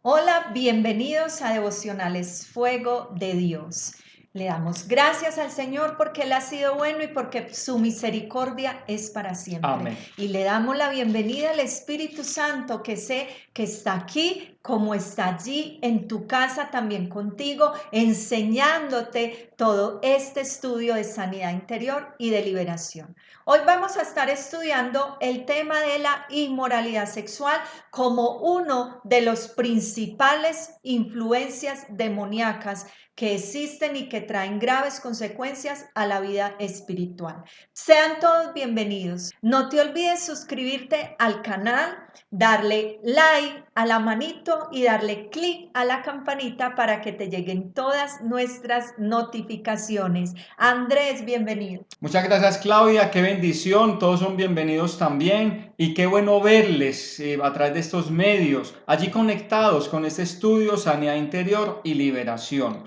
Hola, bienvenidos a Devocionales Fuego de Dios. Le damos gracias al Señor porque Él ha sido bueno y porque su misericordia es para siempre. Amén. Y le damos la bienvenida al Espíritu Santo que sé que está aquí, como está allí en tu casa también contigo, enseñándote todo este estudio de sanidad interior y de liberación. Hoy vamos a estar estudiando el tema de la inmoralidad sexual como uno de los principales influencias demoníacas que existen y que traen graves consecuencias a la vida espiritual. Sean todos bienvenidos. No te olvides suscribirte al canal, darle like a la manito y darle clic a la campanita para que te lleguen todas nuestras notificaciones. Andrés, bienvenido. Muchas gracias, Claudia, qué bendición, todos son bienvenidos también y qué bueno verles a través de estos medios, allí conectados con este estudio Sanidad Interior y Liberación.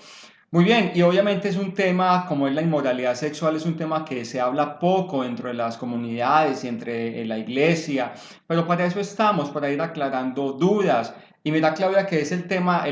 Muy bien, y obviamente es un tema como es la inmoralidad sexual, es un tema que se habla poco dentro de las comunidades y entre la iglesia, pero para eso estamos, para ir aclarando dudas. Y mira, Claudia, que es el tema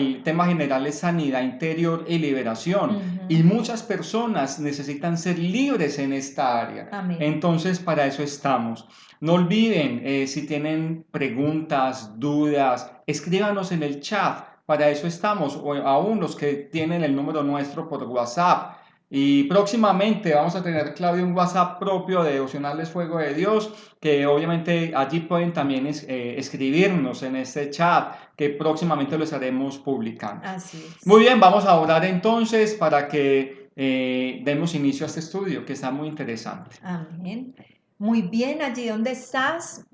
general es sanidad interior y liberación. Y muchas personas necesitan ser libres en esta área. Amén. Entonces, para eso estamos. No olviden, si tienen preguntas, dudas, escríbanos en el chat. Para eso estamos, o aún los que tienen el número nuestro por WhatsApp. Y próximamente vamos a tener, Claudio, un WhatsApp propio de Devocionales Fuego de Dios, que obviamente allí pueden también escribirnos en este chat, que próximamente lo estaremos publicando. Así es. Muy bien, vamos a orar entonces para que demos inicio a este estudio, que está muy interesante. Amén. Muy bien, allí donde estás,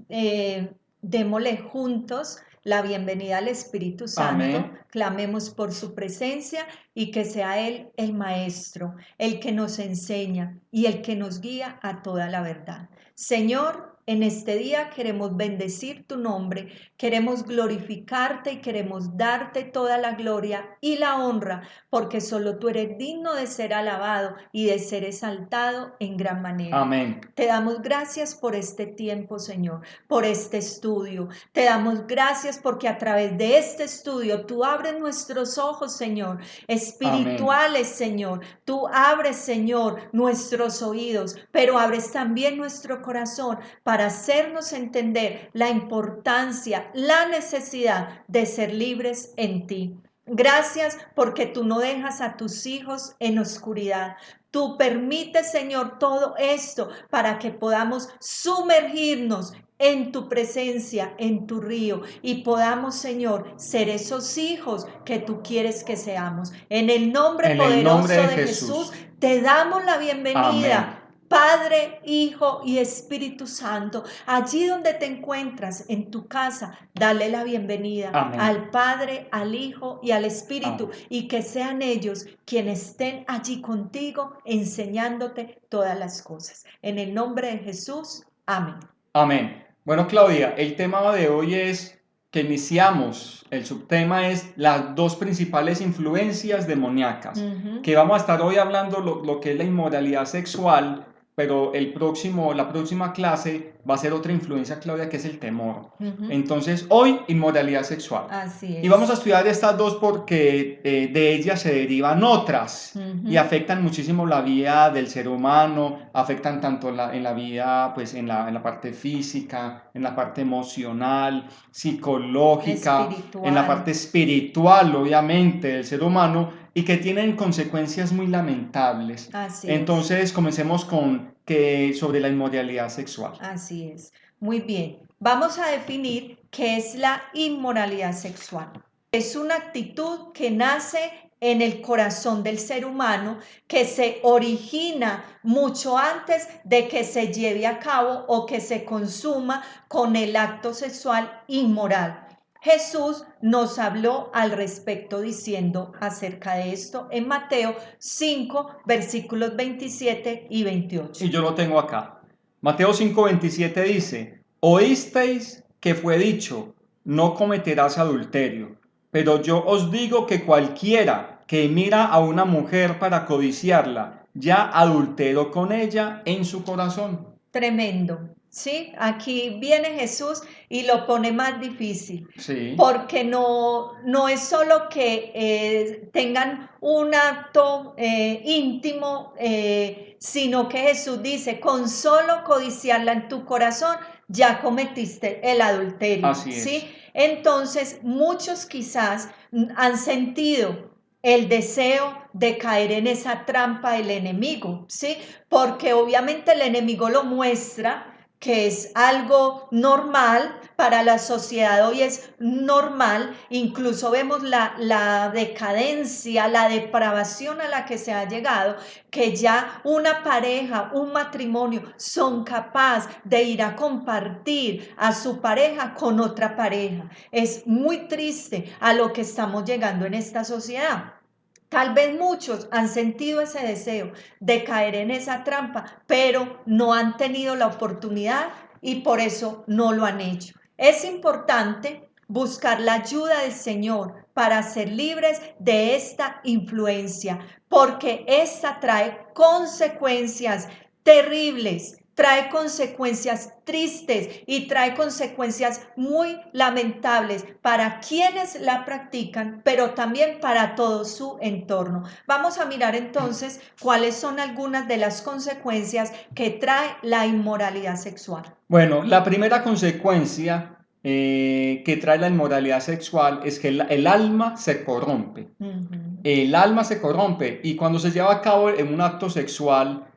démosle juntos la bienvenida al Espíritu Santo, Amén. clamemos por su presencia y que sea Él el Maestro, el que nos enseña y el que nos guía a toda la verdad. Señor, en este día queremos bendecir tu nombre, queremos glorificarte y queremos darte toda la gloria y la honra, porque solo tú eres digno de ser alabado y de ser exaltado en gran manera. Amén. Te damos gracias por este tiempo, Señor, por este estudio. Te damos gracias porque a través de este estudio tú abres nuestros ojos, Señor, espirituales, Señor. Tú abres, Señor, nuestros oídos, pero abres también nuestro corazón para hacernos entender la importancia, la necesidad de ser libres en ti. Gracias porque tú no dejas a tus hijos en oscuridad. Tú permites, Señor, todo esto para que podamos sumergirnos en tu presencia, en tu río, y podamos, Señor, ser esos hijos que tú quieres que seamos. En el nombre En el nombre poderoso de de Jesús, Jesús. te damos la bienvenida. Amén. Padre, Hijo y Espíritu Santo, allí donde te encuentras, en tu casa, dale la bienvenida Amén. al Padre, al Hijo y al Espíritu, Amén. y que sean ellos quienes estén allí contigo enseñándote todas las cosas. En el nombre de Jesús, amén. Amén. Bueno, Claudia, el tema de hoy es que iniciamos, el subtema es las dos principales influencias demoníacas, que vamos a estar hoy hablando lo que es la inmoralidad sexual, pero la próxima clase va a ser otra influencia, Claudia, que es el temor. Entonces, hoy inmoralidad sexual. Así es. Y vamos a estudiar estas dos porque de ellas se derivan otras y afectan muchísimo la vida del ser humano, afectan tanto en la vida, pues en la parte física, en la parte emocional, psicológica, en la parte espiritual, obviamente, del ser humano, y que tienen consecuencias muy lamentables. Así Entonces, comencemos sobre la inmoralidad sexual. Así es. Muy bien. Vamos a definir qué es la inmoralidad sexual. Es una actitud que nace en el corazón del ser humano, que se origina mucho antes de que se lleve a cabo o que se consuma con el acto sexual inmoral. Jesús nos habló al respecto diciendo acerca de esto en Mateo 5, versículos 27 y 28. Y yo lo tengo acá. Mateo 5:27 dice, oísteis que fue dicho, no cometerás adulterio, pero yo os digo que cualquiera que mira a una mujer para codiciarla, ya adulteró con ella en su corazón. Tremendo. ¿sí? Aquí viene Jesús y lo pone más difícil, Sí, porque no es solo que tengan un acto íntimo, sino que Jesús dice, con solo codiciarla en tu corazón, ya cometiste el adulterio, así ¿sí? es. Entonces, muchos quizás han sentido el deseo de caer en esa trampa del enemigo, ¿sí? Porque obviamente el enemigo lo muestra que es algo normal para la sociedad hoy, es normal, incluso vemos la decadencia, la depravación a la que se ha llegado, que ya una pareja, un matrimonio son capaces de ir a compartir a su pareja con otra pareja. Es muy triste a lo que estamos llegando en esta sociedad. Tal vez muchos han sentido ese deseo de caer en esa trampa, pero no han tenido la oportunidad y por eso no lo han hecho. Es importante buscar la ayuda del Señor para ser libres de esta influencia, porque esta trae consecuencias terribles, trae consecuencias tristes y trae consecuencias muy lamentables para quienes la practican, pero también para todo su entorno. Vamos a mirar entonces cuáles son algunas de las consecuencias que trae la inmoralidad sexual. Bueno, la primera consecuencia que trae la inmoralidad sexual es que el alma se corrompe. El alma se corrompe y cuando se lleva a cabo en un acto sexual,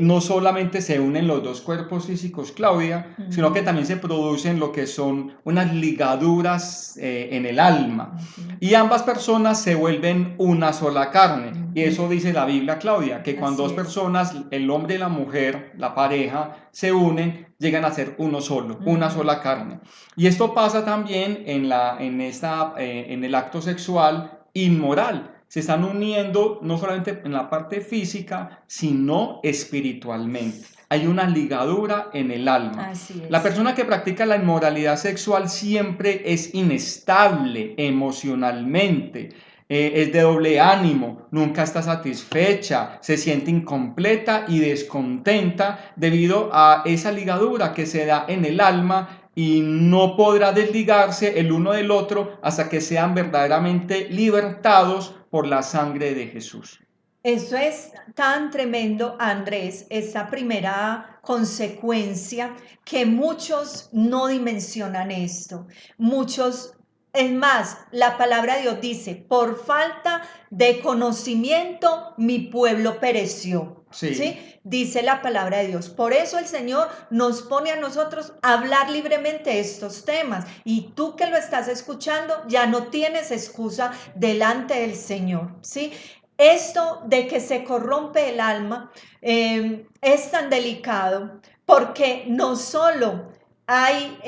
no solamente se unen los dos cuerpos físicos, Claudia, sino que también se producen lo que son unas ligaduras en el alma. Y ambas personas se vuelven una sola carne. Y eso dice la Biblia, Claudia, que cuando dos personas, el hombre y la mujer, la pareja, se unen, llegan a ser uno solo, una sola carne. Y esto pasa también en el acto sexual inmoral. Se están uniendo no solamente en la parte física, sino espiritualmente. Hay una ligadura en el alma. Así es. La persona que practica la inmoralidad sexual siempre es inestable emocionalmente, es de doble ánimo, nunca está satisfecha, se siente incompleta y descontenta debido a esa ligadura que se da en el alma y no podrá desligarse el uno del otro hasta que sean verdaderamente libertados por la sangre de Jesús. Eso es tan tremendo, Andrés, esa primera consecuencia que muchos no dimensionan esto. Muchos, es más, la palabra de Dios dice, por falta de conocimiento mi pueblo pereció. Sí, ¿Sí? Dice la palabra de Dios. Por eso el Señor nos pone a nosotros a hablar libremente estos temas. Y tú que lo estás escuchando ya no tienes excusa delante del Señor. ¿Sí? Esto de que se corrompe el alma es tan delicado porque no solo hay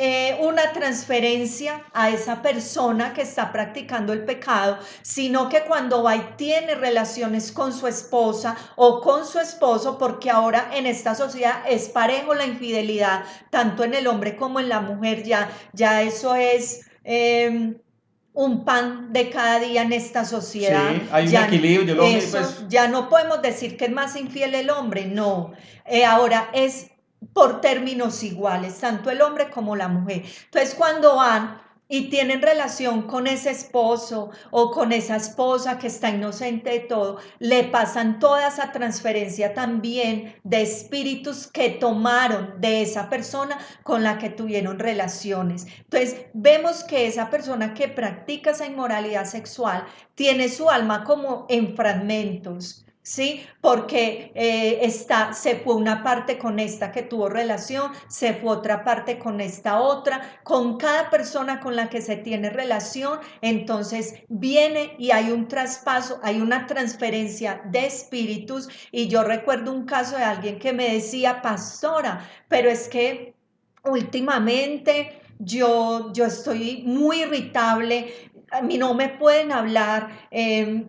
una transferencia a esa persona que está practicando el pecado, sino que cuando va y tiene relaciones con su esposa o con su esposo, porque ahora en esta sociedad es parejo la infidelidad, tanto en el hombre como en la mujer, ya eso es un pan de cada día en esta sociedad. sí, hay un Ya equilibrio, eso, pues ya no podemos decir que es más infiel el hombre, no. Ahora es por términos iguales, tanto el hombre como la mujer. Entonces, cuando van y tienen relación con ese esposo o con esa esposa que está inocente de todo, le pasan toda esa transferencia también de espíritus que tomaron de esa persona con la que tuvieron relaciones. Entonces, vemos que esa persona que practica esa inmoralidad sexual tiene su alma como en fragmentos. ¿Sí? Porque se fue una parte con esta que tuvo relación, se fue otra parte con esta otra, con cada persona con la que se tiene relación, entonces viene y hay un traspaso, hay una transferencia de espíritus. Y yo recuerdo un caso de alguien que me decía, pastora, pero es que últimamente yo estoy muy irritable, a mí no me pueden hablar,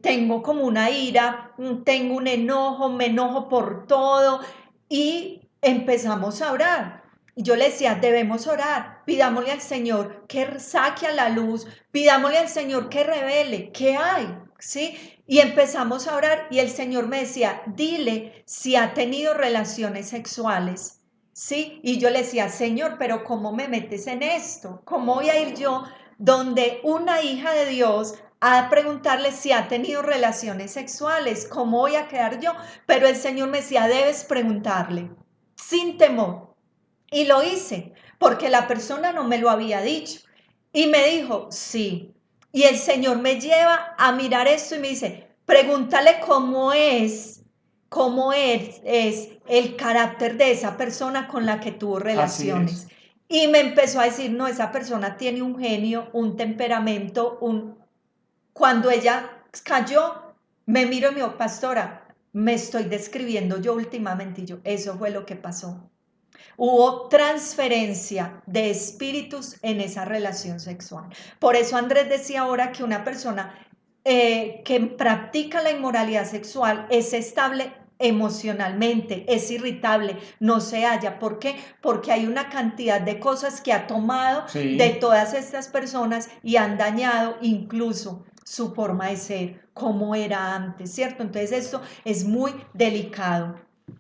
tengo como una ira, tengo un enojo, me enojo por todo y empezamos a orar. Yo le decía, debemos orar, pidámosle al Señor que saque a la luz, pidámosle al Señor que revele qué hay, ¿sí? Y empezamos a orar y el Señor me decía, dile si ha tenido relaciones sexuales. ¿sí? Y yo le decía, Señor, pero ¿cómo me metes en esto? ¿Cómo voy a ir yo donde una hija de Dios a preguntarle si ha tenido relaciones sexuales? ¿Cómo voy a quedar yo? Pero el Señor me decía, debes preguntarle, sin temor. Y lo hice, porque la persona no me lo había dicho. Y me dijo, sí. Y el Señor me lleva a mirar esto y me dice, pregúntale cómo es el carácter de esa persona con la que tuvo Así relaciones. es. Y me empezó a decir, no, esa persona tiene un genio, un temperamento, Cuando ella cayó, me miró y me dijo, pastora, me estoy describiendo yo últimamente. Y yo, eso fue lo que pasó. Hubo transferencia de espíritus en esa relación sexual. Por eso Andrés decía ahora que una persona que practica la inmoralidad sexual es estable emocionalmente, es irritable, no se halla. ¿Por qué? Porque hay una cantidad de cosas que ha tomado de Sí, todas estas personas y han dañado incluso su forma de ser, como era antes, ¿cierto? Entonces esto es muy delicado.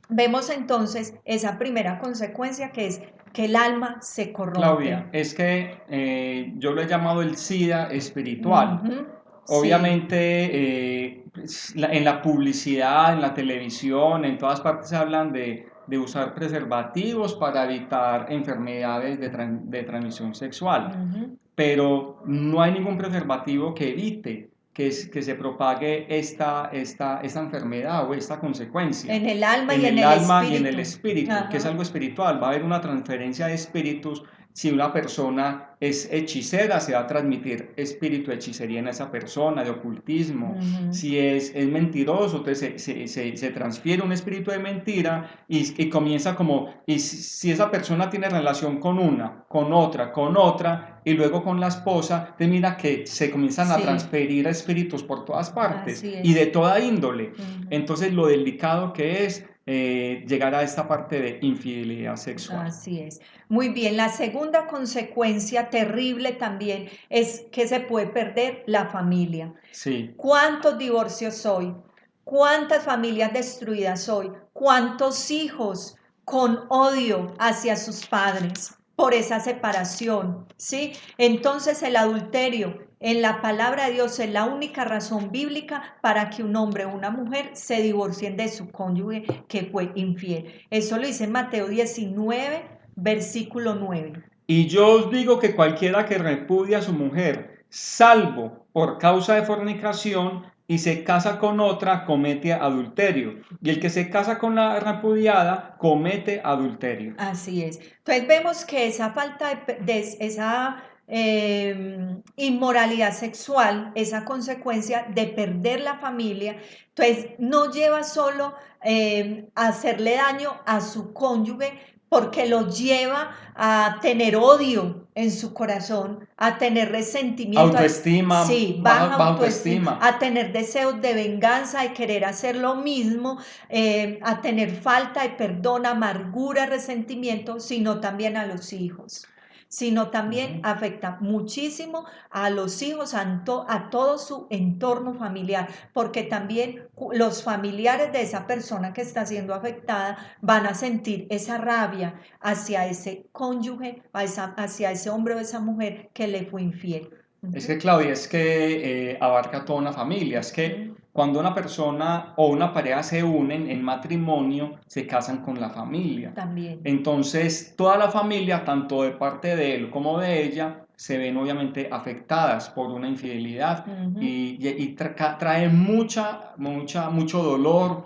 Vemos entonces esa primera consecuencia que es que el alma se corrompe. Claudia, es que yo lo he llamado el SIDA espiritual. Ujú, sí, Obviamente, pues, en la publicidad, en la televisión, en todas partes hablan de usar preservativos para evitar enfermedades de transmisión sexual, ujú. pero no hay ningún preservativo que evite que se propague esta enfermedad o esta consecuencia En el alma y en en el el alma y en el espíritu. espíritu, que es Ajá. algo espiritual. Va a haber una transferencia de espíritus. Si una persona es hechicera, se va a transmitir espíritu de hechicería en esa persona, de ocultismo. Ujú. Si es mentiroso, entonces se transfiere un espíritu de mentira y comienza como, y si esa persona tiene relación con una, con otra, y luego con la esposa, te mira que se comienzan a Sí, transferir espíritus por todas partes así y de es. toda índole. Ujú. Entonces, lo delicado que es llegar a esta parte de infidelidad sexual. Así es. Muy bien, la segunda consecuencia terrible también es que se puede perder la familia. Sí, ¿Cuántos divorcios hoy? ¿Cuántas familias destruidas hoy? ¿Cuántos hijos con odio hacia sus padres por esa separación? ¿Sí? Entonces el adulterio en la palabra de Dios es la única razón bíblica para que un hombre o una mujer se divorcien de su cónyuge que fue infiel. Eso lo dice Mateo 19, versículo 9. y yo os digo que cualquiera que repudia a su mujer, salvo por causa de fornicación, y se casa con otra, comete adulterio. Y el que se casa con la repudiada, comete adulterio. Así es. Entonces vemos que esa falta esa inmoralidad sexual, esa consecuencia de perder la familia, entonces no lleva solo a hacerle daño a su cónyuge, porque lo lleva a tener odio en su corazón, a tener resentimiento, Autoestima, sí, baja baja autoestima, autoestima. a tener deseos de venganza, de querer hacer lo mismo, a tener falta de perdón, amargura, resentimiento, sino también a los hijos, sino también Ujú. afecta muchísimo a los hijos, a todo su entorno familiar, porque también los familiares de esa persona que está siendo afectada van a sentir esa rabia hacia ese cónyuge, hacia ese hombre o esa mujer que le fue infiel. Es Ujú, que, Claudia, es que abarca toda una familia. Es que ujú. cuando una persona o una pareja se unen en matrimonio, se casan con la familia. También. Entonces, toda la familia, tanto de parte de él como de ella, se ven obviamente afectadas por una infidelidad Ujú. y trae mucho dolor,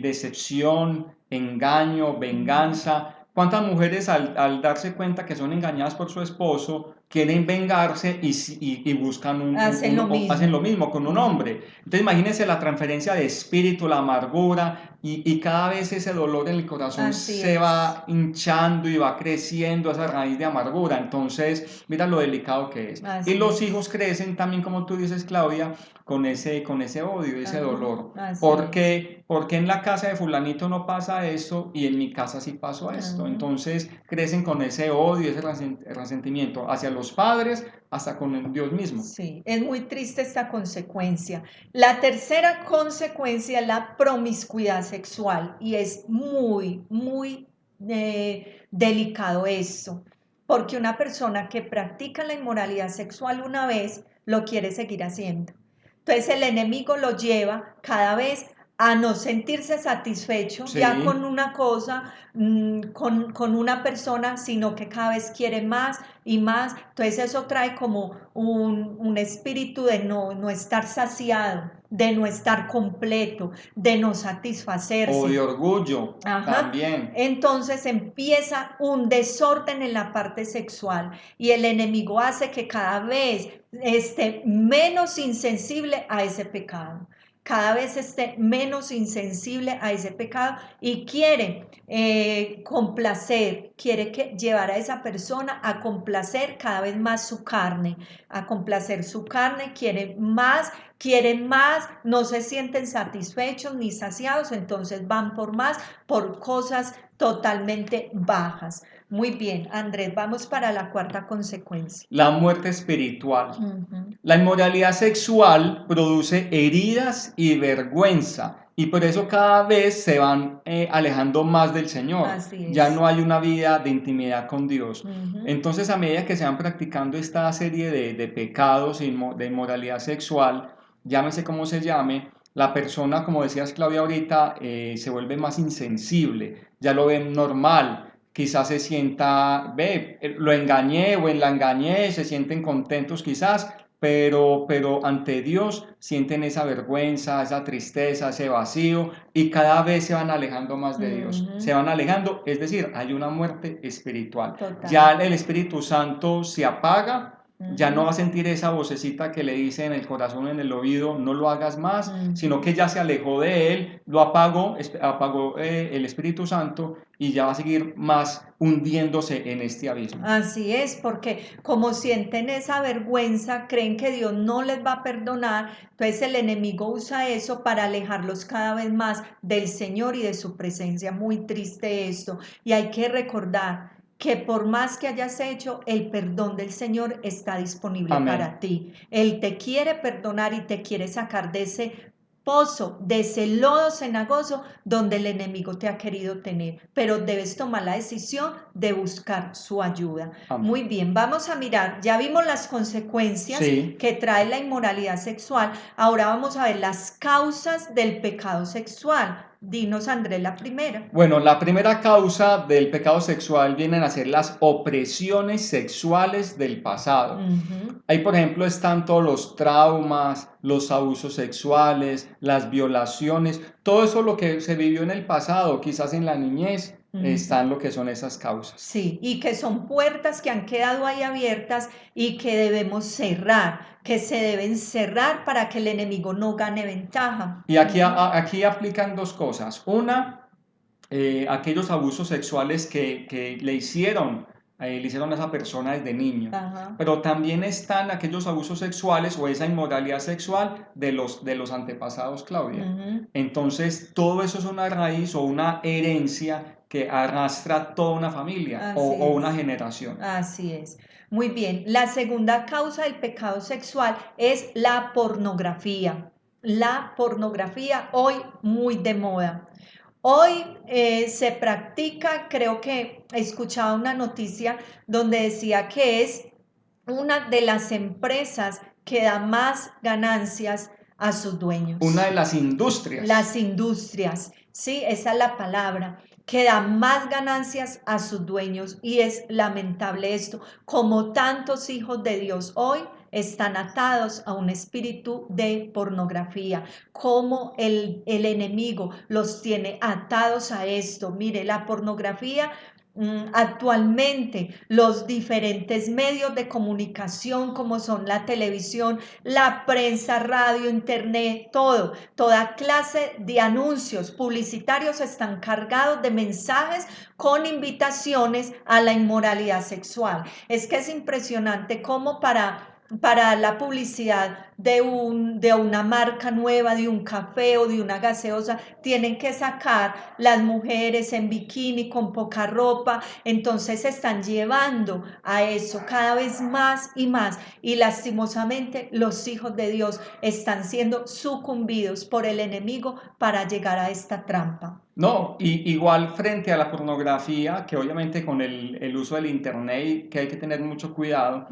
decepción, engaño, Ujú. venganza. ¿Cuántas mujeres al darse cuenta que son engañadas por su esposo quieren vengarse y buscan Hacen lo o hacen lo mismo. mismo con un Ujú. hombre? Entonces imagínense la transferencia de espíritu, la amargura y cada vez ese dolor en el corazón Así se es. va hinchando y va creciendo esa raíz de amargura. Entonces, mira lo delicado que es. Y Así los hijos es. crecen también, como tú dices, Claudia, con ese odio, ese Ajá, dolor. así ¿Por es. qué? Porque en la casa de fulanito no pasa esto y en mi casa sí pasó esto. Ajá. Entonces crecen con ese odio, ese resentimiento hacia los padres, hasta con el Dios mismo. Sí, es muy triste esta consecuencia. La tercera consecuencia es la promiscuidad sexual y es muy, muy delicado esto, porque una persona que practica la inmoralidad sexual una vez, lo quiere seguir haciendo. Entonces el enemigo lo lleva cada vez a no sentirse satisfecho ya con Sí. una cosa, con una persona, sino que cada vez quiere más y más. Entonces eso trae como un espíritu de no estar saciado, de no estar completo, de no O de satisfacerse. orgullo Ajá. también. Entonces empieza un desorden en la parte sexual y el enemigo hace que cada vez esté menos insensible a ese pecado, cada vez esté menos insensible a ese pecado y quiere complacer, quiere llevar a esa persona a complacer cada vez más su carne, a complacer su carne, quieren más, no se sienten satisfechos ni saciados, entonces van por más, por cosas totalmente bajas. Muy bien, Andrés, vamos para la cuarta consecuencia. La muerte espiritual. Ujú. La inmoralidad sexual produce heridas y vergüenza y por eso cada vez se van alejando más del Señor. Así Ya es. no hay una vida de intimidad con Dios. Ujú. Entonces, a medida que se van practicando esta serie de pecados de inmoralidad sexual, llámese como se llame, la persona, como decías Claudia ahorita, se vuelve más insensible, ya lo ven normal, quizás se sienta, ve, lo engañé o la engañé, se sienten contentos quizás, pero ante Dios sienten esa vergüenza, esa tristeza, ese vacío y cada vez se van alejando más de Dios, se Ujú. van alejando, es decir, hay una muerte espiritual. Ya Total. el Espíritu Santo se apaga, ya no va a Ujú. sentir esa vocecita que le dice en el corazón, en el oído, no lo hagas más, sino que Ujú. ya se alejó de él, lo apagó, apagó el Espíritu Santo y ya va a seguir más hundiéndose en este abismo. Así es, porque como sienten esa vergüenza, creen que Dios no les va a perdonar, entonces el enemigo usa eso para alejarlos cada vez más del Señor y de su presencia. Muy triste esto. Y hay que recordar que por más que hayas hecho, el perdón del Señor está disponible Amén. para ti. Él te quiere perdonar y te quiere sacar de ese pozo, de ese lodo cenagoso donde el enemigo te ha querido tener, pero debes tomar la decisión de buscar su ayuda. Muy Amén. bien, vamos a mirar, ya vimos las consecuencias Sí. que trae la inmoralidad sexual, ahora vamos a ver las causas del pecado sexual. Dinos, Andrés, la primera. Bueno, la primera causa del pecado sexual vienen a ser las opresiones sexuales del pasado. Ujú. Ahí, por ejemplo, están todos los traumas, los abusos sexuales, las violaciones, todo eso lo que se vivió en el pasado, quizás en la niñez, Ujú. están lo que son esas causas. Sí, y que son puertas que han quedado ahí abiertas y que debemos cerrar, que se deben cerrar para que el enemigo no gane ventaja. Y aquí, Ujú. aquí aplican dos cosas. Una, aquellos abusos sexuales que le hicieron a esa persona desde niño. Ajá. Pero también están aquellos abusos sexuales o esa inmoralidad sexual de los antepasados, Claudia. Ujú. Entonces, todo eso es una raíz o una herencia que arrastra toda una familia Así o una es, generación. así es. Muy bien, la segunda causa del pecado sexual es la pornografía. La pornografía hoy muy de moda. Hoy se practica, creo que he escuchado una noticia donde decía que es una de las empresas que da más ganancias a sus Una dueños. de las industrias. Las industrias, sí, esa es la palabra, que da más ganancias a sus dueños y es lamentable esto, como tantos hijos de Dios hoy están atados a un espíritu de pornografía, como el enemigo los tiene atados a esto. Mire, la pornografía actualmente los diferentes medios de comunicación como son la televisión, la prensa, radio, internet, toda clase de anuncios publicitarios están cargados de mensajes con invitaciones a la inmoralidad sexual. Es que es impresionante cómo para la publicidad de una marca nueva, de un café o de una gaseosa, tienen que sacar las mujeres en bikini con poca ropa, entonces se están llevando a eso cada vez más y lastimosamente los hijos de Dios están siendo sucumbidos por el enemigo para llegar a esta trampa. No, y igual frente a la pornografía, que obviamente con el uso del internet, que hay que tener mucho cuidado,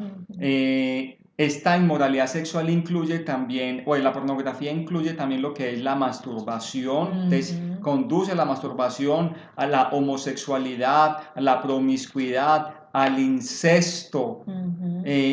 esta inmoralidad sexual incluye también, o la pornografía incluye también lo que es la masturbación, entonces conduce a la masturbación, a la homosexualidad, a la promiscuidad, al incesto,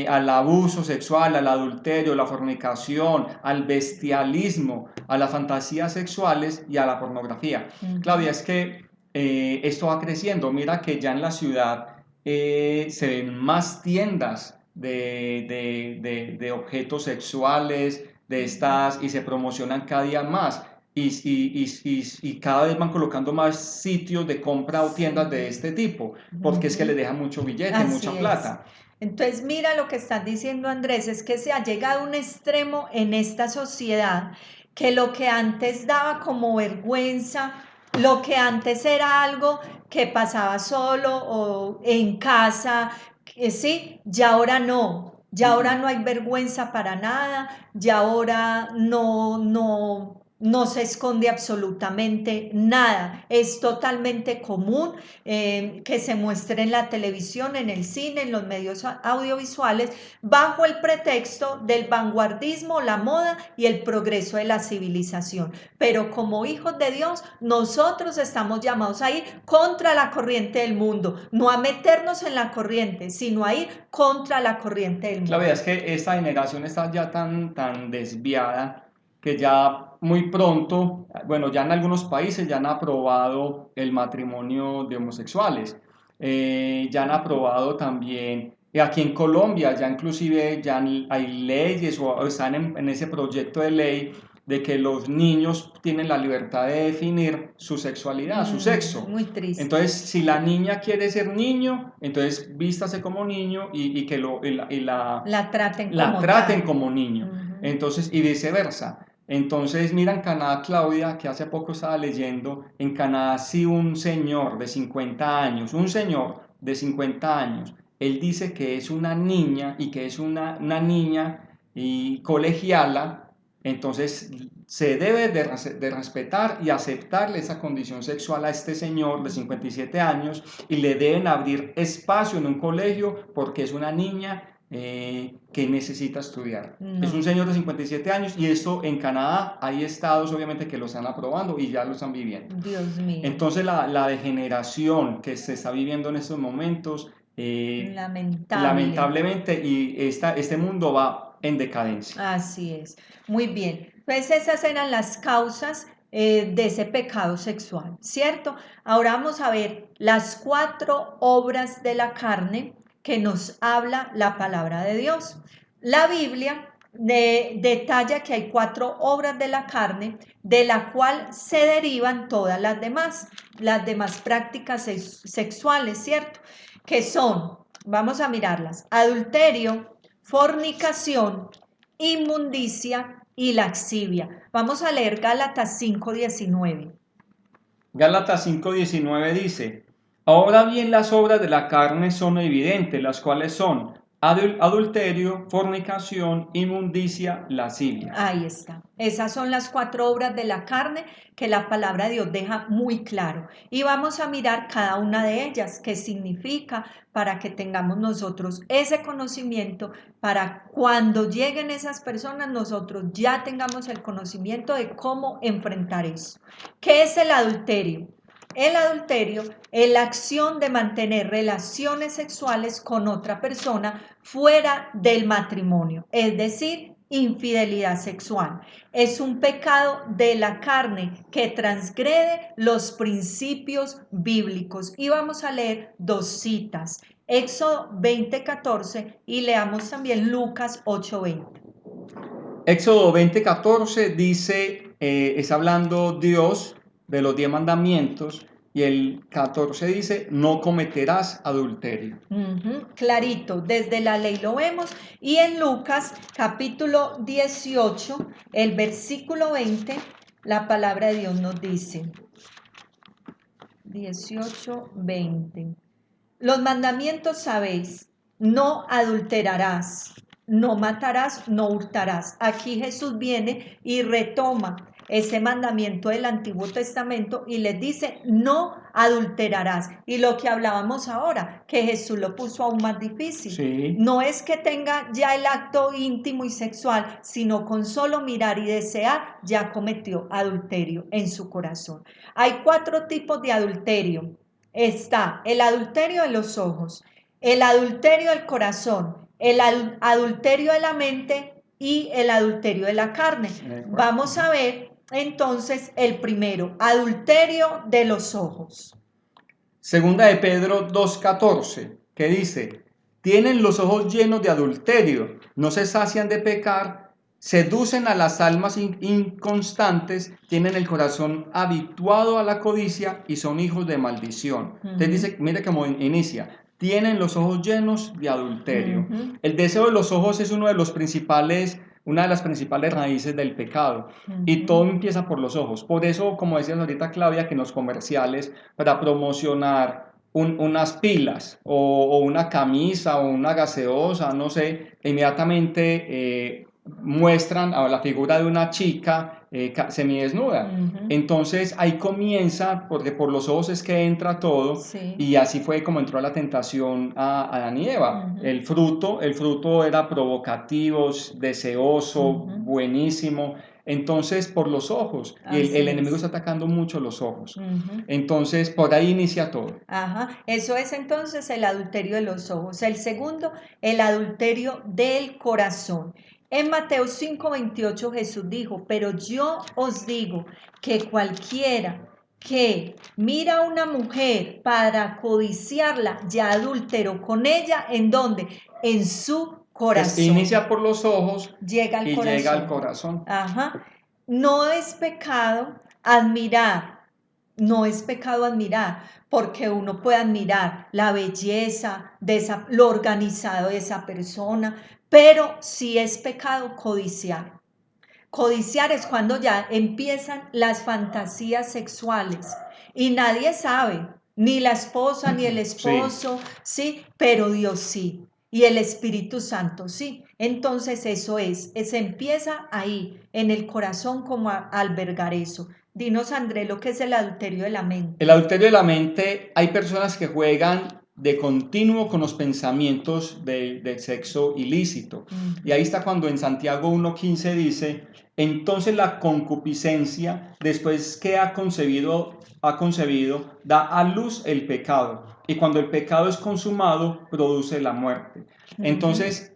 al abuso sexual, al adulterio, la fornicación, al bestialismo, a las fantasías sexuales y a la pornografía. Claudia, es que esto va creciendo. Mira que ya en la ciudad se ven más tiendas de objetos sexuales, de estas, y se promocionan cada día más. Y cada vez van colocando más sitios de compra o tiendas de este tipo, porque es que les deja mucho billete, Así mucha es. plata. Entonces, mira lo que estás diciendo, Andrés, es que se ha llegado a un extremo en esta sociedad que lo que antes daba como vergüenza, lo que antes era algo que pasaba solo o en casa, sí, ya ahora no. Ya ahora no hay vergüenza para nada, ya ahora no se esconde absolutamente nada. Es totalmente común que se muestre en la televisión, en el cine, en los medios audiovisuales, bajo el pretexto del vanguardismo, la moda y el progreso de la civilización. Pero como hijos de Dios, nosotros estamos llamados a ir contra la corriente del mundo, no a meternos en la corriente, sino a ir contra la corriente del mundo. La verdad es que esta generación está ya tan desviada que ya muy pronto, bueno, ya en algunos países ya han aprobado el matrimonio de homosexuales, ya han aprobado también, aquí en Colombia ya inclusive ya hay leyes o están en ese proyecto de ley de que los niños tienen la libertad de definir su sexualidad, su sexo. Muy triste. Entonces, si la niña quiere ser niño, entonces vístase como niño y que la traten la como traten tal. como niño. Entonces, y viceversa. Entonces, mira en Canadá, Claudia, que hace poco estaba leyendo, en Canadá sí un señor de 50 años, un señor de 50 años, él dice que es una niña y que es una niña y colegiala, entonces se debe de respetar y aceptarle esa condición sexual a este señor de 57 años y le deben abrir espacio en un colegio porque es una niña que necesita estudiar. No. Es un señor de 57 años y esto en Canadá hay estados obviamente que lo están aprobando y ya lo están viviendo. Dios mío. Entonces la degeneración que se está viviendo en estos momentos, lamentablemente, y este mundo va en decadencia. Así es. Muy bien. Pues esas eran las causas de ese pecado sexual, ¿cierto? Ahora vamos a ver las 4 obras de la carne que nos habla la palabra de Dios. La Biblia detalla que hay 4 obras de la carne, de la cual se derivan todas las demás prácticas sexuales, ¿cierto? Que son, vamos a mirarlas, adulterio, fornicación, inmundicia y laxivia. Vamos a leer Gálatas 5:19. Gálatas 5:19 dice, ahora bien las obras de la carne son evidentes, las cuales son adulterio, fornicación, inmundicia, lascivia. Ahí está. Esas son las 4 obras de la carne que la palabra de Dios deja muy claro. Y vamos a mirar cada una de ellas, qué significa, para que tengamos nosotros ese conocimiento, para cuando lleguen esas personas nosotros ya tengamos el conocimiento de cómo enfrentar eso. ¿Qué es el adulterio? El adulterio es la acción de mantener relaciones sexuales con otra persona fuera del matrimonio, es decir, infidelidad sexual. Es un pecado de la carne que transgrede los principios bíblicos. Y vamos a leer 2 citas, Éxodo 20:14 y leamos también Lucas 8:20. Éxodo 20:14 dice, está hablando Dios de los 10 mandamientos y el 14 dice, no cometerás adulterio. Clarito, desde la ley lo vemos. Y en Lucas capítulo 18, el versículo 20, la palabra de Dios nos dice, 18:20. Los mandamientos sabéis, no adulterarás, no matarás, no hurtarás. Aquí Jesús viene y retoma ese mandamiento del Antiguo Testamento y les dice, no adulterarás. Y lo que hablábamos ahora, que Jesús lo puso aún más difícil. Sí. No es que tenga ya el acto íntimo y sexual, sino con solo mirar y desear, ya cometió adulterio en su corazón. Hay 4 tipos de adulterio. Está el adulterio de los ojos, el adulterio del corazón, el adulterio de la mente y el adulterio de la carne. Vamos a ver entonces el primero, adulterio de los ojos. Segunda de Pedro 2:14, que dice, tienen los ojos llenos de adulterio, no se sacian de pecar, seducen a las almas inconstantes, tienen el corazón habituado a la codicia y son hijos de maldición. Entonces dice, mire cómo inicia, tienen los ojos llenos de adulterio. El deseo de los ojos es una de las principales raíces del pecado. Y todo empieza por los ojos. Por eso, como decías ahorita, Claudia, que en los comerciales, para promocionar unas pilas o una camisa o una gaseosa, no sé, inmediatamente muestran a la figura de una chica semidesnuda. Entonces ahí comienza, porque por los ojos es que entra todo, Sí. y así fue como entró la tentación a Adán y Eva. El fruto era provocativo, deseoso, buenísimo. Entonces, por los ojos, y el enemigo está atacando mucho los ojos. Entonces, por ahí inicia todo. Ajá, eso es entonces el adulterio de los ojos. El segundo, el adulterio del corazón. En Mateo 5:28 Jesús dijo, pero yo os digo que cualquiera que mira a una mujer para codiciarla, ya adúltero con ella, ¿en dónde? En su corazón. Entonces, inicia por los ojos llega al y corazón. llega al corazón. Ajá. No es pecado admirar. No es pecado admirar, porque uno puede admirar la belleza de lo organizado de esa persona, pero sí es pecado codiciar. Codiciar es cuando ya empiezan las fantasías sexuales y nadie sabe, ni la esposa ni el esposo, sí, pero Dios sí, y el Espíritu Santo sí. Entonces eso se empieza ahí, en el corazón, como a albergar eso. Dinos, André, lo que es el adulterio de la mente. El adulterio de la mente, hay personas que juegan de continuo con los pensamientos del sexo ilícito. Y ahí está cuando en Santiago 1:15 dice, entonces la concupiscencia, después que ha concebido, da a luz el pecado. Y cuando el pecado es consumado, produce la muerte. Entonces,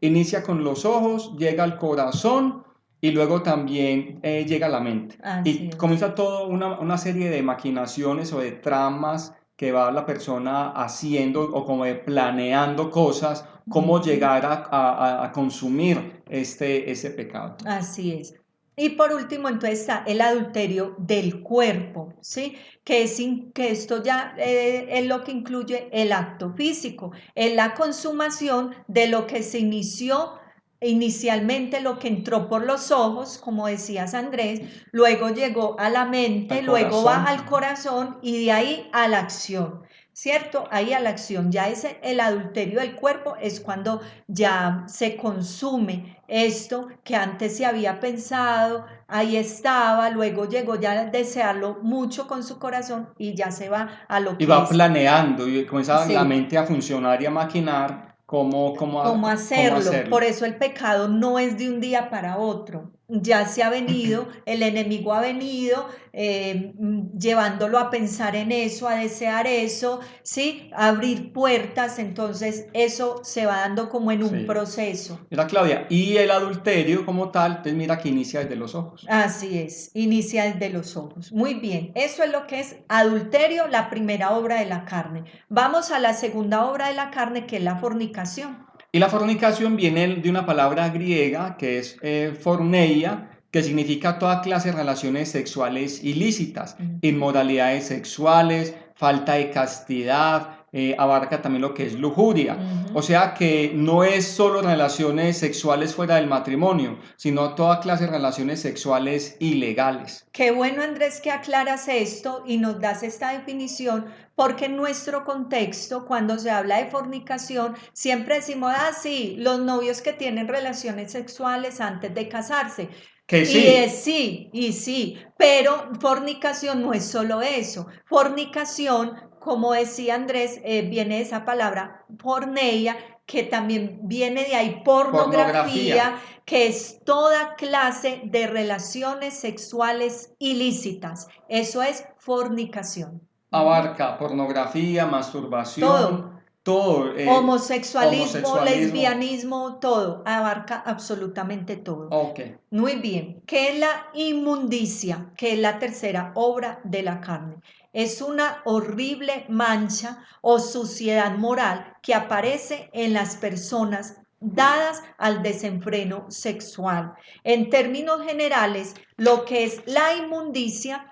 inicia con los ojos, llega al corazón, y luego también llega a la mente. Así es. Comienza toda una serie de maquinaciones o de tramas que va la persona haciendo o como de planeando cosas, cómo llegar a consumir ese pecado. Así es. Y por último, entonces está el adulterio del cuerpo, ¿sí? Que esto ya es lo que incluye el acto físico, es la consumación de lo que se inició inicialmente, lo que entró por los ojos, como decías Andrés, luego llegó a la mente, luego va al corazón y de ahí a la acción. ¿Cierto? Ahí a la acción, ya es el adulterio del cuerpo, es cuando ya se consume esto que antes se había pensado, ahí estaba, luego llegó ya a desearlo mucho con su corazón y ya se va a lo que y va es. planeando y comienza Sí. la mente a funcionar y a maquinar cómo hacerlo. Por eso el pecado no es de un día para otro. Ya se ha venido, el enemigo ha venido llevándolo a pensar en eso, a desear eso, ¿sí? A abrir puertas, entonces eso se va dando como en un proceso. Mira, Claudia, y el adulterio como tal, entonces mira que inicia desde los ojos. Así es, inicia desde los ojos. Muy bien, eso es lo que es adulterio, la primera obra de la carne. Vamos a la segunda obra de la carne, que es la fornicación. Y la fornicación viene de una palabra griega que es forneia, que significa toda clase de relaciones sexuales ilícitas, inmoralidades sexuales, falta de castidad, abarca también lo que es lujuria. O sea que no es solo relaciones sexuales fuera del matrimonio, sino toda clase de relaciones sexuales ilegales. Qué bueno, Andrés, que aclaras esto y nos das esta definición, porque en nuestro contexto, cuando se habla de fornicación, siempre decimos, sí, los novios que tienen relaciones sexuales antes de casarse. Que Y sí, sí, pero fornicación no es solo eso. Fornicación, como decía Andrés, viene de esa palabra porneia, que también viene de ahí pornografía. pornografía, que es toda clase de relaciones sexuales ilícitas. Eso es fornicación. Ujú. Abarca pornografía, masturbación, Todo. todo, Homosexualismo, homosexualismo. lesbianismo, todo. Abarca absolutamente todo. Ok. Muy bien. ¿Qué es la inmundicia? Que es la tercera obra de la carne. Es una horrible mancha o suciedad moral que aparece en las personas dadas al desenfreno sexual. En términos generales, lo que es la inmundicia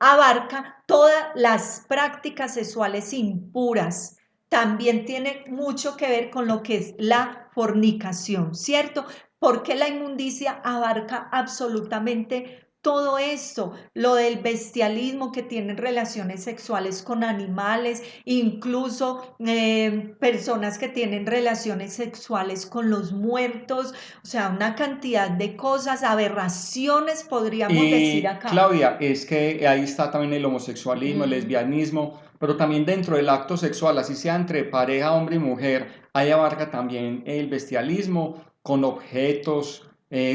abarca todas las prácticas sexuales impuras. También tiene mucho que ver con lo que es la fornicación, ¿cierto? Porque la inmundicia abarca absolutamente todo esto, lo del bestialismo, que tienen relaciones sexuales con animales, incluso personas que tienen relaciones sexuales con los muertos, o sea, una cantidad de cosas, aberraciones, podríamos decir Y acá. Claudia, es que ahí está también el homosexualismo, el Mm, lesbianismo, pero también dentro del acto sexual, así sea entre pareja, hombre y mujer, ahí abarca también el bestialismo con objetos,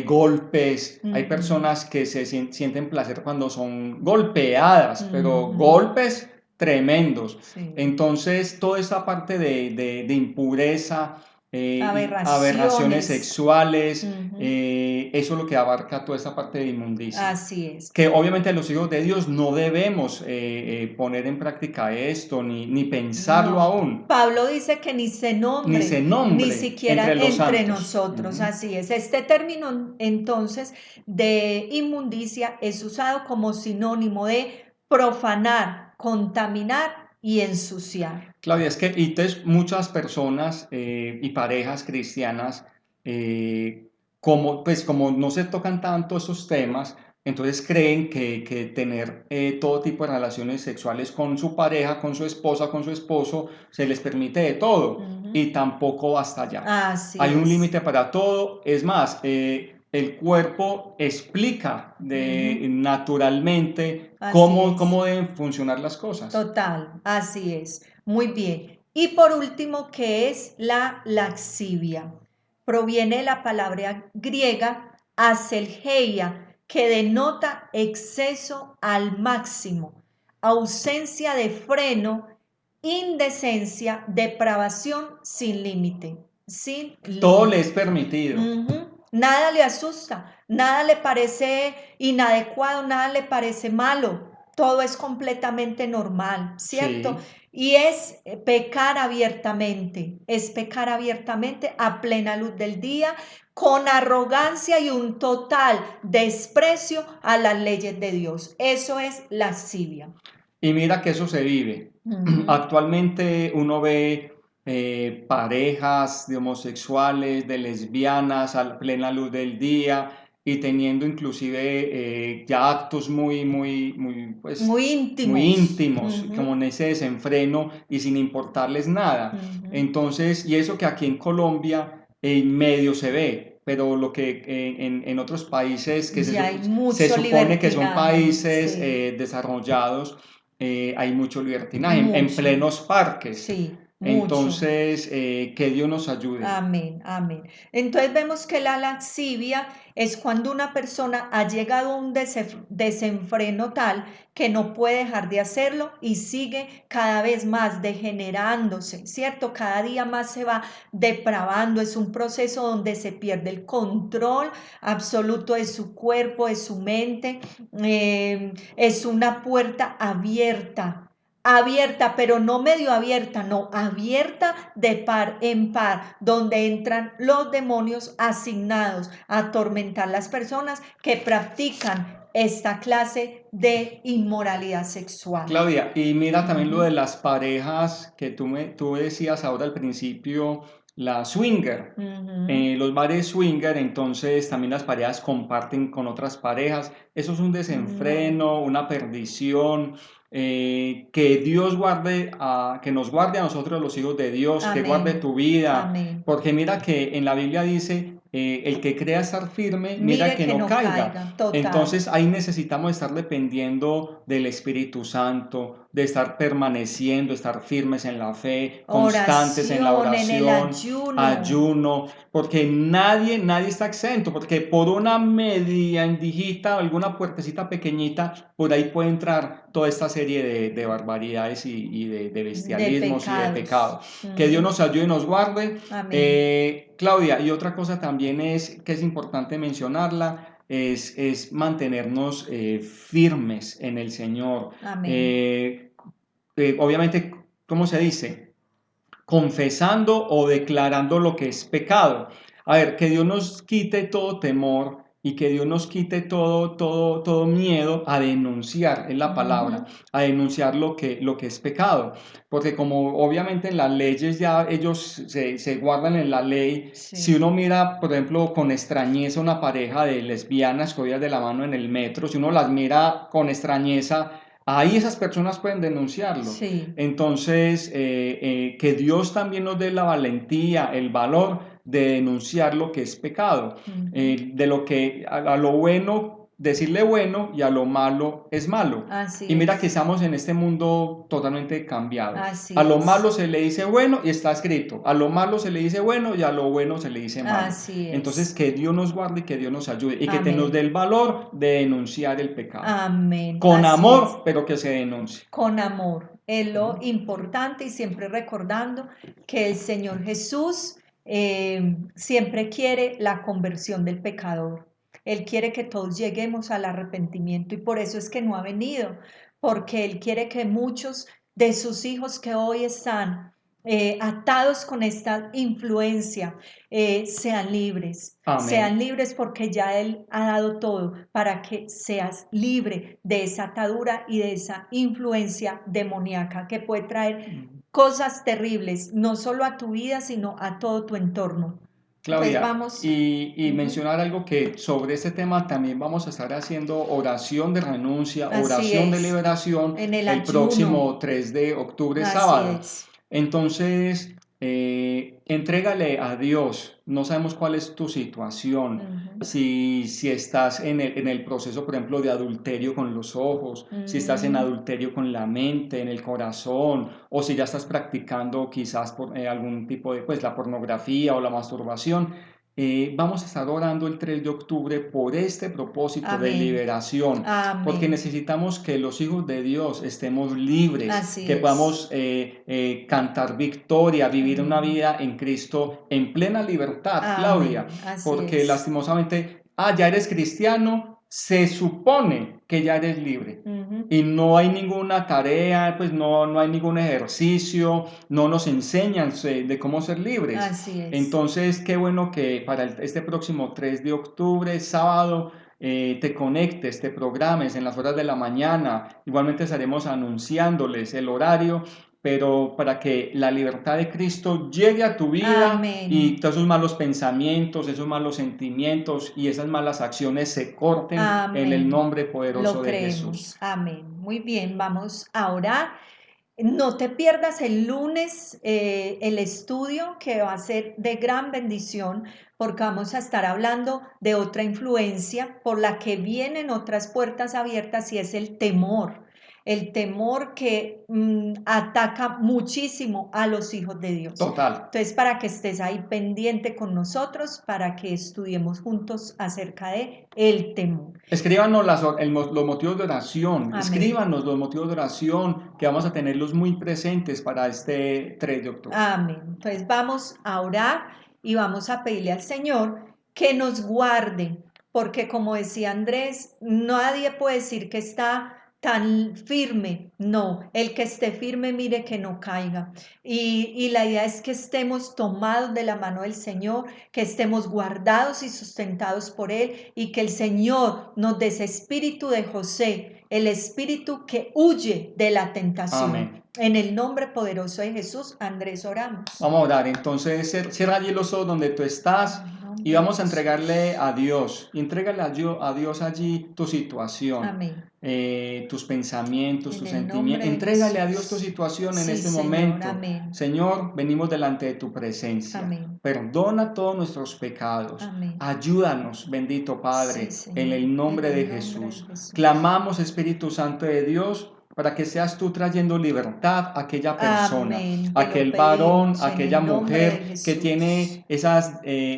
golpes. Hay ujú, personas que sienten placer cuando son golpeadas, pero ujú, golpes tremendos. sí. Entonces, toda esa parte de impureza y aberraciones Aberraciones. sexuales, Ujú, eso es lo que abarca toda esa parte de inmundicia. así es. Que obviamente los hijos de Dios no debemos poner en práctica esto, ni pensarlo No, aún, Pablo dice que ni se ni se nombre, ni nombre siquiera entre los entre santos. nosotros. Ujú. Así es. Este término entonces de inmundicia es usado como sinónimo de profanar, contaminar y ensuciar. Claudia, es que y entonces muchas personas y parejas cristianas, como no se tocan tanto esos temas, entonces creen que tener todo tipo de relaciones sexuales con su pareja, con su esposa, con su esposo, se les permite de todo Ujú, y tampoco basta ya. Hay así un es. límite para todo. Es más, el cuerpo explica Ujú, naturalmente así cómo es. deben funcionar las cosas. Total, así es. Muy bien. Y por último, ¿qué es la laxivia? Proviene de la palabra griega aselgeia, que denota exceso al máximo, ausencia de freno, indecencia, depravación sin límite, sin Todo le es límite. permitido. Ujú. Nada le asusta, nada le parece inadecuado, nada le parece malo, todo es completamente normal, ¿cierto? Sí. Y es es pecar abiertamente a plena luz del día, con arrogancia y un total desprecio a las leyes de Dios. Eso es lascivia. Y mira que eso se vive. Ujú, Actualmente uno ve parejas de homosexuales, de lesbianas a la plena luz del día y teniendo inclusive ya actos muy muy íntimos. íntimos, como Ujú, en ese desenfreno y sin importarles nada. ujú. Entonces, y eso que aquí en Colombia en medio se ve, pero lo que en otros países que Ya hay se mucho supone que son libertinaje, países sí, desarrollados, hay mucho libertinaje en mucho, plenos parques. sí, mucho. Entonces, que Dios nos ayude. Amén, amén. Entonces vemos que la laxivia es cuando una persona ha llegado a un desenfreno tal que no puede dejar de hacerlo y sigue cada vez más degenerándose, ¿cierto? Cada día más se va depravando. Es un proceso donde se pierde el control absoluto de su cuerpo, de su mente. Es una puerta abierta, abierta, pero no medio abierta, no, abierta de par en par, donde entran los demonios asignados a atormentar las personas que practican esta clase de inmoralidad sexual. Claudia, y mira también lo de Ujú, las parejas que tú decías ahora al principio, la swinger. ujú, Los bares swinger, entonces también las parejas comparten con otras parejas. Eso es un no, desenfreno, una perdición. Que Dios que nos guarde a nosotros los hijos de Dios, que guarde amén, tu vida. amén. Porque mira que en la Biblia dice el que crea estar firme, mira que no caiga. total. Entonces ahí necesitamos estar dependiendo del Espíritu Santo, de estar permaneciendo, estar firmes en la fe, constantes en la Oración, en el oración, ayuno. ayuno, porque nadie está exento, porque por una media endijita, alguna puertecita pequeñita, por ahí puede entrar toda esta serie de barbaridades y de bestialismos y de pecados. Que Dios nos ayude y nos guarde. Amén. Claudia, y otra cosa también que es importante mencionarla, es mantenernos firmes en el Señor. Amén. Obviamente, ¿cómo se dice? Confesando o declarando lo que es pecado. A ver, que Dios nos quite todo temor y que Dios nos quite todo miedo a denunciar, es la palabra, a denunciar lo que es pecado. Porque como obviamente en las leyes ya ellos se guardan en la ley, Sí. si uno mira, por ejemplo, con extrañeza una pareja de lesbianas cogidas de la mano en el metro, si uno las mira con extrañeza, ahí esas personas pueden denunciarlo. Sí. Entonces, que Dios también nos dé la valentía, el valor de denunciar lo que es pecado, de lo que a lo bueno, decirle bueno y a lo malo es malo. Así Y mira es. que estamos en este mundo totalmente cambiado. Así A lo es. malo se le dice bueno y está escrito. A lo malo se le dice bueno y a lo bueno se le dice malo. Así es. Entonces, que Dios nos guarde y que Dios nos ayude y que Amén. nos dé el valor de denunciar el pecado. Amén. Con Así amor, es. pero que se denuncie. Con amor. Es lo importante y siempre recordando que el Señor Jesús siempre quiere la conversión del pecador. Él quiere que todos lleguemos al arrepentimiento y por eso es que no ha venido, porque Él quiere que muchos de sus hijos que hoy están atados con esta influencia sean libres. Amén. Sean libres porque ya Él ha dado todo para que seas libre de esa atadura y de esa influencia demoníaca que puede traer cosas terribles, no solo a tu vida, sino a todo tu entorno. Entonces Claudia, vamos. y mencionar algo que sobre este tema también vamos a estar haciendo oración de renuncia, Así oración de es. liberación En el el ayuno. próximo 3 de octubre, Así sábado. es. Entonces, entrégale a Dios. No sabemos cuál es tu situación. Si estás en el proceso, por ejemplo, de adulterio con los ojos, si estás en adulterio con la mente, en el corazón, o si ya estás practicando quizás algún tipo de, pues, la pornografía o la masturbación. Vamos a estar orando el 3 de octubre por este propósito de Amén. liberación, porque Amén. necesitamos que los hijos de Dios estemos libres, Así que es. podamos cantar victoria, vivir una vida en Cristo en plena libertad, Claudia, Amén. Así porque es. lastimosamente, ya eres cristiano, se supone que ya eres libre. Y no hay ninguna tarea, pues no hay ningún ejercicio, no nos enseñan de cómo ser libres. Así es. Entonces, qué bueno que para este próximo 3 de octubre, sábado, te conectes, te programes en las horas de la mañana. Igualmente estaremos anunciándoles el horario, pero para que la libertad de Cristo llegue a tu vida. Amén. Y todos esos malos pensamientos, esos malos sentimientos y esas malas acciones se corten Amén. en el nombre poderoso Lo de creemos. Jesús. Amén. Muy bien, vamos a orar. No te pierdas el lunes el estudio que va a ser de gran bendición porque vamos a estar hablando de otra influencia por la que vienen otras puertas abiertas y es el temor que ataca muchísimo a los hijos de Dios. Total. Entonces, para que estés ahí pendiente con nosotros, para que estudiemos juntos acerca de el temor. Escríbanos los motivos de oración, Amén. escríbanos los motivos de oración que vamos a tenerlos muy presentes para este 3 de octubre. Amén. Entonces vamos a orar y vamos a pedirle al Señor que nos guarde, porque como decía Andrés, nadie puede decir que está tan firme, no, el que esté firme mire que no caiga. Y la idea es que estemos tomados de la mano del Señor, que estemos guardados y sustentados por Él y que el Señor nos dé ese espíritu de José, el espíritu que huye de la tentación. Amén. En el nombre poderoso de Jesús, Andrés, oramos. Vamos a orar. Entonces, cierra allí los ojos donde tú estás. nombre y vamos de a Jesús. entregarle a Dios. Entrégale a Dios allí tu situación. Amén. Tus pensamientos, En tus el sentimientos. nombre de Entrégale a Dios tu Jesús. situación en Sí, este Señor. momento. Amén. Señor, venimos delante de tu presencia. Amén. Perdona todos nuestros pecados. Amén. Ayúdanos, bendito Padre, Sí, Señor. en el nombre En de el nombre Jesús. de Jesús. Clamamos, Espíritu Santo de Dios, para que seas tú trayendo libertad a aquella persona, Amén. Te lo aquel varón, pedimos en aquella el nombre de mujer que Jesús. tiene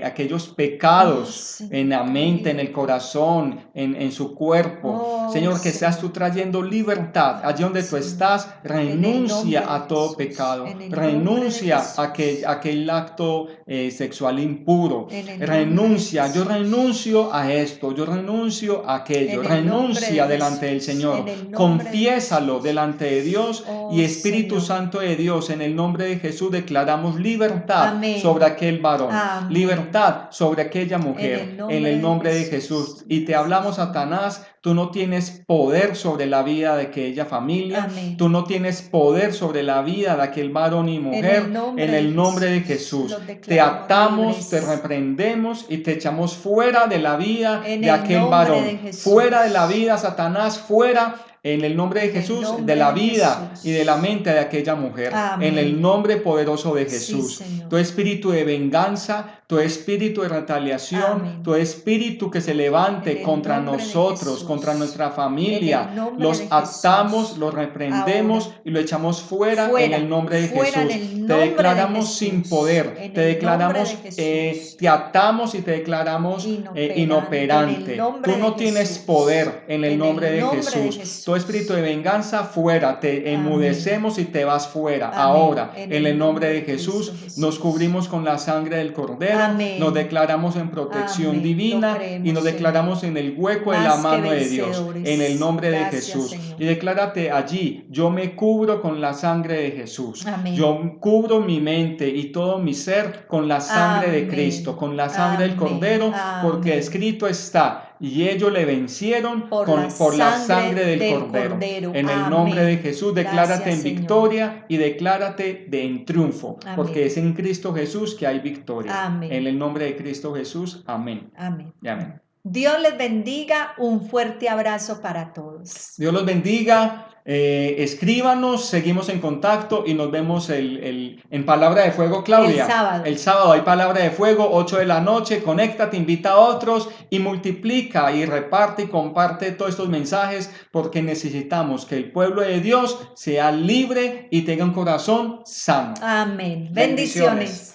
aquellos Oh, pecados Señor, en la te mente, en digo. el corazón, en su cuerpo. Oh, Señor, que seas tú Señor. trayendo libertad. Allí donde tú Señor. estás, En el nombre renuncia de a todo Jesús. pecado. En el nombre de Renuncia a Jesús. aquel acto sexual impuro. En el nombre de Renuncia. Yo Jesús. renuncio a esto. Yo renuncio a aquello. En el nombre Renuncia de delante del Jesús. Señor. En el nombre de Confiésalo Jesús. delante de Dios. Oh, Y Espíritu Señor. Santo de Dios, en el nombre de Jesús declaramos libertad Amén. sobre aquel varón. Amén. Libertad sobre aquella En mujer. el En el nombre de Jesús. Jesús. Y te hablamos, Satanás, tú no tienes poder sobre la vida de aquella familia. Amén. Tú no tienes poder sobre la vida de aquel varón y mujer. En el nombre de Jesús. Los Te declaramos atamos, te libres. reprendemos y te echamos fuera de la vida En de el aquel nombre varón. de Jesús. Fuera de la vida, Satanás, fuera. En el nombre de En el Jesús, nombre de la de vida Jesús. y de la mente de aquella mujer. Amén. En el nombre poderoso de Sí, Jesús. Señor. Tu espíritu de venganza, tu espíritu de retaliación, Amén. tu espíritu que se levante En el contra nombre de nosotros, Jesús. contra nuestra En familia, el nombre los de atamos, Jesús. los reprendemos Ahora. y lo echamos fuera, Fuera, en el nombre de fuera en Jesús. el Te nombre de declaramos Jesús. sin poder, En te el declaramos, nombre de Jesús. te atamos y te declaramos Inoperante. inoperante. En el nombre Tú no de tienes Jesús. poder en el En nombre el de nombre de Jesús. Jesús. Tu espíritu de venganza fuera, te Amén. enmudecemos y te vas fuera. Amén. Ahora, En en el nombre de Cristo Jesús, Jesús. nos cubrimos con la sangre del Cordero, Amén. nos declaramos en protección Amén. Lo divina creemos, y nos declaramos en el hueco de la Más que mano de Dios, vencedores. en el nombre de Gracias, Jesús. Señor. Y declárate allí, yo me cubro con la sangre de Jesús. Amén. Yo cubro mi mente y todo mi ser con la sangre de Amén. Cristo, con la sangre del Amén. Cordero, porque Amén. escrito está, y ellos le vencieron Por por la la sangre del del Cordero. Cordero. En el Amén. nombre de Jesús, declárate Gracias, en Señor. victoria y declárate en triunfo, Amén. porque es en Cristo Jesús que hay victoria. Amén. En el nombre de Cristo Jesús, amén. Amén. Y amén. Dios les bendiga. Un fuerte abrazo para todos. Dios los bendiga. Escríbanos, seguimos en contacto y nos vemos en Palabra de Fuego, Claudia. El sábado. El sábado hay Palabra de Fuego, 8 de la noche. Conéctate, invita a otros y multiplica y reparte y comparte todos estos mensajes porque necesitamos que el pueblo de Dios sea libre y tenga un corazón sano. Amén. Bendiciones. Bendiciones.